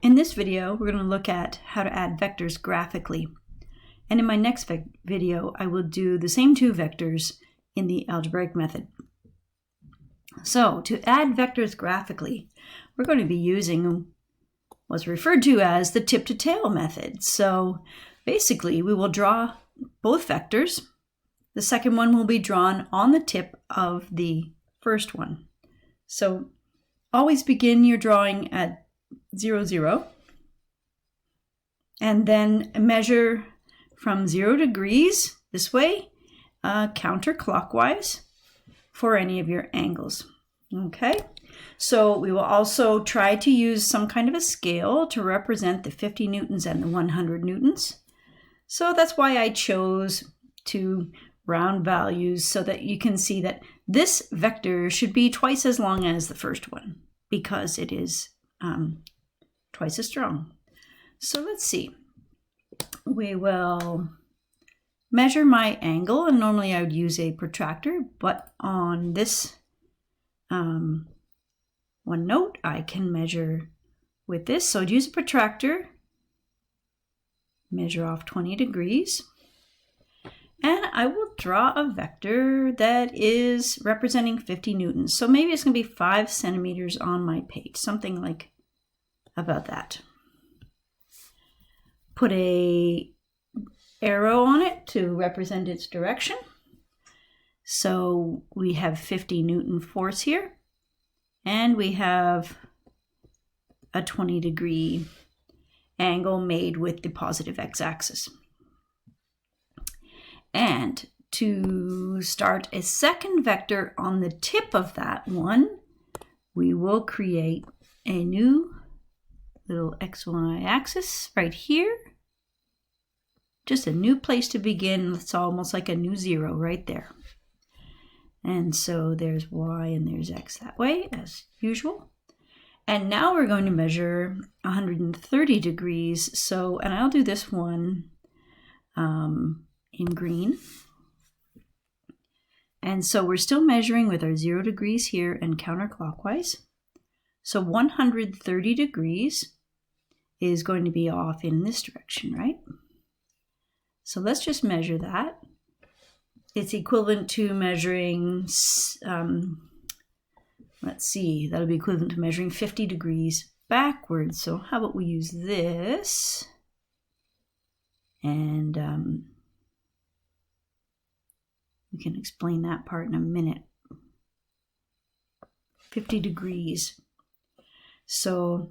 In this video, we're going to look at how to add vectors graphically. And in my next video, I will do the same two vectors in the algebraic method. So to add vectors graphically, we're going to be using what's referred to as the tip-to-tail method. So basically, we will draw both vectors. The second one will be drawn on the tip of the first one. So always begin your drawing at 0, 0, and then measure from 0 degrees this way, counterclockwise for any of your angles. Okay, so we will also try to use some kind of a scale to represent the 50 newtons and the 100 newtons. So that's why I chose to round values so that you can see that this vector should be twice as long as the first one because it is twice as strong. So let's see. We will measure my angle, and normally I would use a protractor, but on this one note, I can measure with this. So I'd use a protractor, measure off 20 degrees, and I will draw a vector that is representing 50 newtons. So maybe it's going to be 5 centimeters on my page, something like about that. Put a arrow on it to represent its direction. So we have 50 Newton force here, and we have a 20 degree angle made with the positive x-axis. And to start a second vector on the tip of that one, we will create a new little xy axis right here. Just a new place to begin. It's almost like a new 0 right there. And so there's y and there's x that way, as usual. And now we're going to measure 130 degrees. So, and I'll do this one in green. And so we're still measuring with our 0 degrees here and counterclockwise. So 130 degrees is going to be off in this direction, right? So let's just measure that. It's equivalent to measuring, let's see, that'll be equivalent to measuring 50 degrees backwards. So how about we use this? And we can explain that part in a minute. 50 degrees. So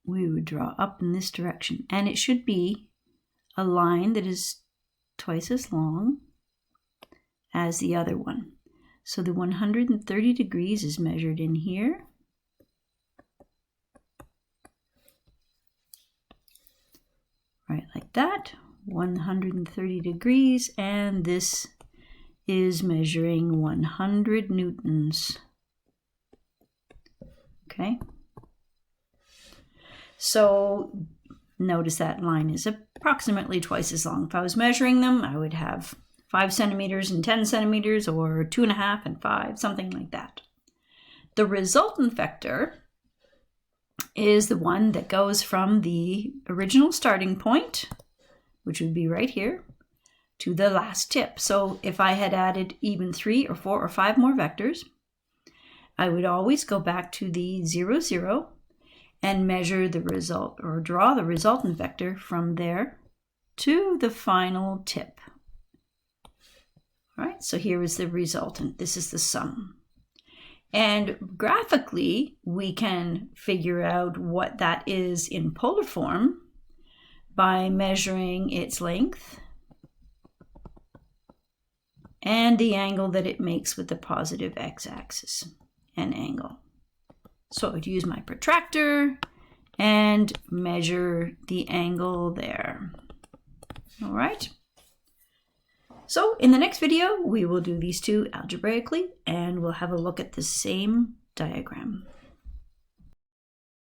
we would draw up in this direction, and it should be a line that is twice as long as the other one. So the 130 degrees is measured in here. Right, like that, 130 degrees, and this is measuring 100 newtons. Okay. So notice that line is approximately twice as long. If I was measuring them, I would have 5 centimeters and 10 centimeters, or 2.5 and 5, something like that. The resultant vector is the one that goes from the original starting point, which would be right here, to the last tip. So if I had added even 3 or 4 or 5 more vectors, I would always go back to the 0, 0 and measure the result, or draw the resultant vector from there to the final tip. All right, so here is the resultant. This is the sum. And graphically, we can figure out what that is in polar form by measuring its length and the angle that it makes with the positive x-axis and angle. So I'd use my protractor and measure the angle there. All right. So in the next video, we will do these two algebraically, and we'll have a look at the same diagram.